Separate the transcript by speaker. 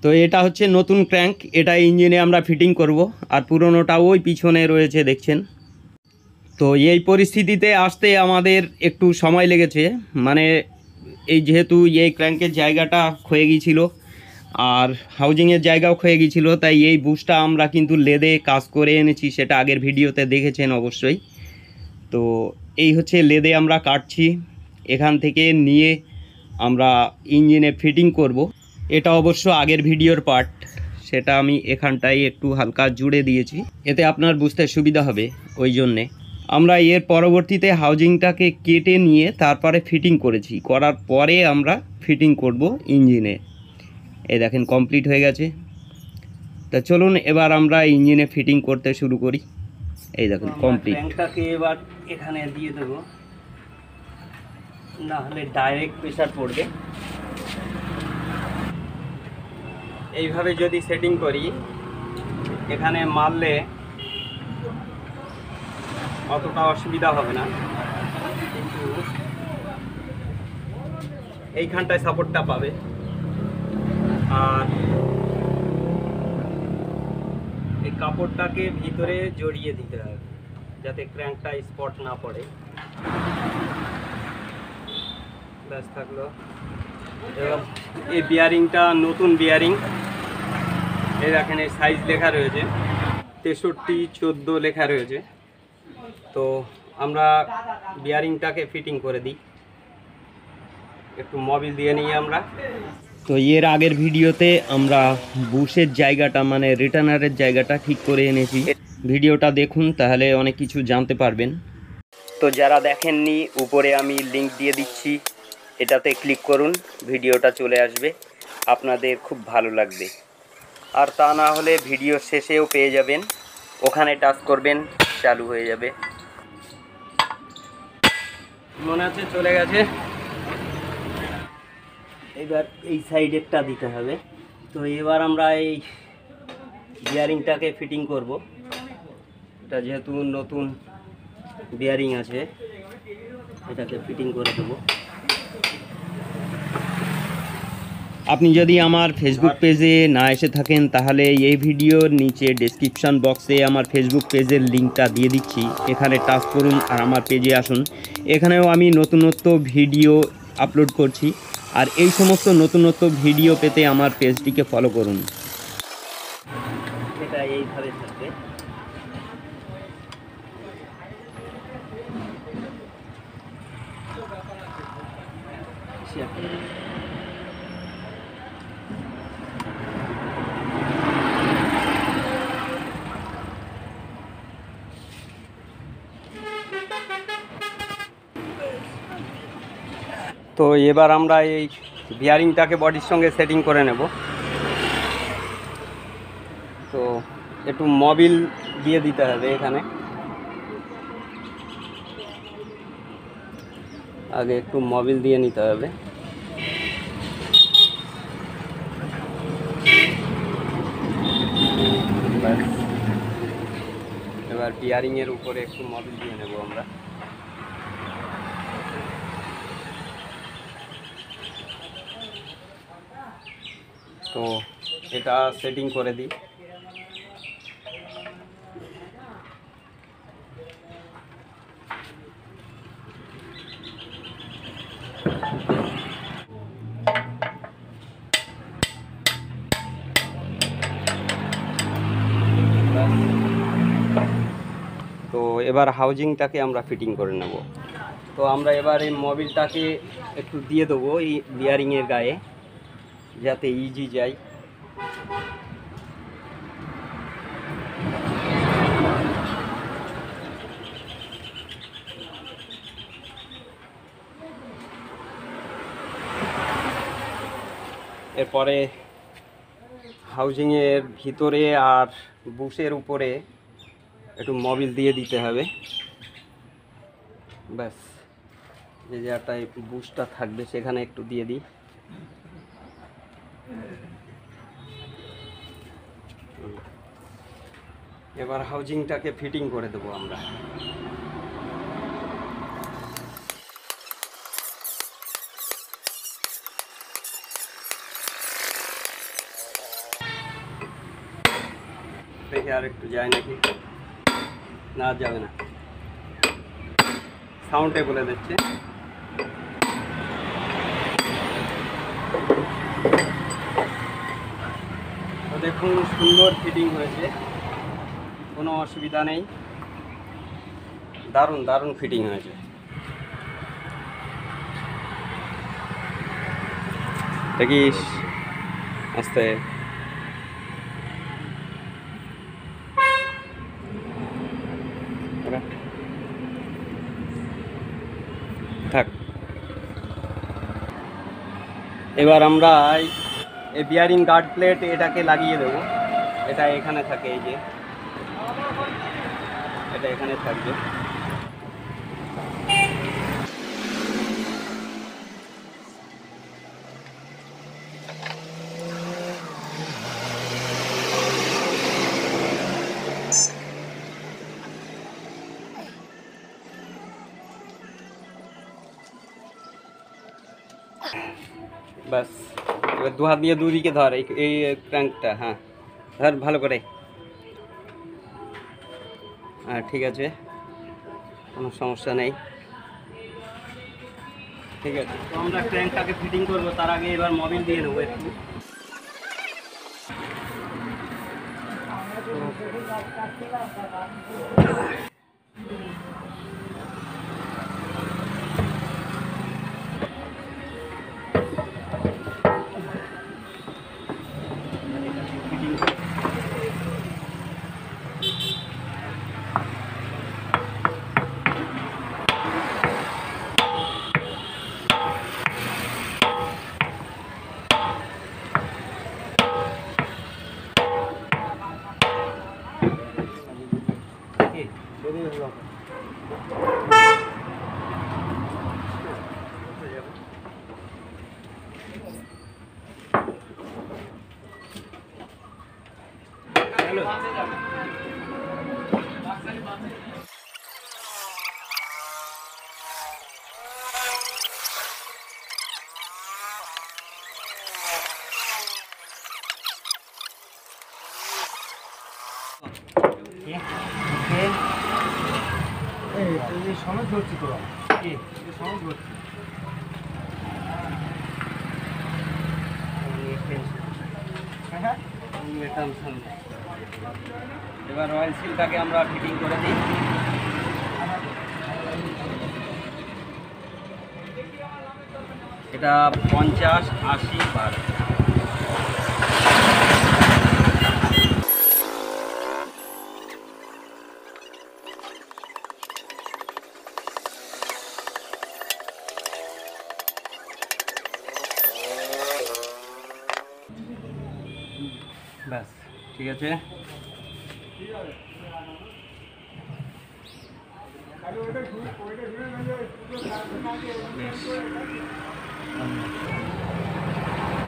Speaker 1: তো এটা হচ্ছে নতুন ক্র্যাঙ্ক, এটা ইঞ্জিনে আমরা ফিটিং করব, আর পুরনোটা ওই পিছনে রয়েছে দেখছেন। তো এই পরিস্থিতিতে আসতে আমাদের একটু সময় লেগেছে, মানে এই যেহেতু এই ক্র্যাঙ্কের জায়গাটা ক্ষয়ে গিয়েছিল আর হাউজিংয়ের জায়গাও ক্ষয়ে গিয়েছিল, তাই এই বুশটা আমরা কিন্তু লেদে কাজ করে এনেছি, সেটা আগের ভিডিওতে দেখেছেন অবশ্যই। তো এই হচ্ছে লেদে আমরা কাটছি, এখান থেকে নিয়ে আমরা ইঞ্জিনে ফিটিং করব। এটা অবশ্য আগের ভিডিওর পার্ট, সেটা আমি এখানটায় একটু হালকা জুড়ে দিয়েছি, এতে আপনার বুঝতে সুবিধা হবে। ওই জন্যে আমরা এর পরবর্তীতে হাউজিংটাকে কেটে নিয়ে তারপরে ফিটিং করেছি, করার পরে আমরা ফিটিং করব ইঞ্জিনে। এই দেখেন কমপ্লিট হয়ে গেছে। তা চলুন এবার আমরা ইঞ্জিনে ফিটিং করতে শুরু করি। এই দেখুন কমপ্লিট। ট্যাঙ্কটাকে এবার এখানে দিয়ে দেবো, না হলে ডাইরেক্ট প্রেসার পড়বে। এইভাবে যদি সেটিং করি, এখানে মারলে অতটা অসুবিধা হবে না, কিন্তু এইখানটায় সাপোর্টটা পাবে। আর এই কাপড়টাকে ভিতরে জড়িয়ে দিতে হবে যাতে ক্র্যাঙ্কটা স্পট না পড়ে। ব্যাস থাকলো। এবং এই বিয়ারিংটা নতুন বিয়ারিং, এই দেখেন এই সাইজ লেখা রয়েছে 63-14 লেখা রয়েছে। তো আমরা বিয়ারিংটাকে ফিটিং করে দিই, একটু মোবিল দিয়ে নিই আমরা। তো এর আগের ভিডিওতে আমরা বুশের জায়গাটা মানে রিটার্নারের জায়গাটা ঠিক করে এনেছি, ভিডিওটা দেখুন তাহলে অনেক কিছু জানতে পারবেন। তো যারা দেখেননি, উপরে আমি লিংক দিয়ে দিচ্ছি, এটাতে ক্লিক করুন, ভিডিওটা চলে আসবে, আপনাদের খুব ভালো লাগবে। আর তা না হলে ভিডিও শেষেও পেয়ে যাবেন, ওখানে টাচ করবেন, চালু হয়ে যাবে। মনে আছে চলে গেছে। এবার এই সাইডেরটা দিতে হবে। তো এবার আমরা এই বিয়ারিংটাকে ফিটিং করব। এটা যেহেতু নতুন বিয়ারিং আছে, এটাকে ফিটিং করে দেবো। আপনি যদি আমার ফেসবুক পেজে না এসে থাকেন, তাহলে এই ভিডিওর নিচে ডেসক্রিপশন বক্সে আমার ফেসবুক পেজের লিঙ্কটা দিয়ে দিচ্ছি, এখানে টাচ করুন আর আমার পেজে আসুন। এখানেও আমি নতুনত্ব ভিডিও আপলোড করছি, আর এই সমস্ত নতুনত্ব ভিডিও পেতে আমার পেজটিকে ফলো করুন। এটা এইভাবে থাকবে। তো এবার আমরা এই বিয়ারিংটাকে বডির সঙ্গে সেটিং করে নেব। তো একটু মোবিল দিয়ে দিতে হবে এখানে, আগে একটু মোবিল দিয়ে নিতে হবে। এবার বিয়ারিংয়ের উপরে একটু মোবিল দিয়ে নেব আমরা। তো এটা সেটিং করে দিই। তো এবার হাউজিংটাকে আমরা ফিটিং করে নেব। তো আমরা এবার এই মোবিলটাকে একটু দিয়ে দেবো এই বিয়ারিংয়ের গায়ে, যাতে ইজি যায়। এরপরে হাউজিংয়ের ভিতরে আর বুশের উপরে একটু মোবিল দিয়ে দিতে হবে। ব্যাস, যে জায়গাটায় বুশটা থাকবে সেখানে একটু দিয়ে দিই। এবার হাউজিংটাকে ফিটিং করে দেবো আমরা। দেখে আর একটু যায় নাকি, না যাবে না, সাউন্ডে বলে দিচ্ছে। তো দেখুন সুন্দর ফিটিং হয়েছে, কোনো অসুবিধা নেই, দারুণ দারুণ ফিটিং হয়েছে। দেখিস আস্তে, থাক। এবার আমরা এই বিয়ারিং গার্ড প্লেট এটাকে লাগিয়ে দেবো। এটা এখানে থাকে, এই যে এটা এখানে থাকবে। ব্যাস, এবার দু হাত দিয়ে দুদিকে ধর এই ক্র্যাঙ্কটা, হ্যাঁ ধর ভালো করে। হ্যাঁ ঠিক আছে, কোনো সমস্যা নেই, ঠিক আছে। তো আমরা ক্র্যাঙ্কটাকে ফিটিং করবো, তার আগে এবার মোবিল দিয়ে নেবো একটু। সময় ধরছি তো, সময় ধরছি। এবার অয়েল সিলটাকে আমরা ফিটিং করে দিই। এটা 50-80 বার। ব্যাস ঠিক আছে। বেশ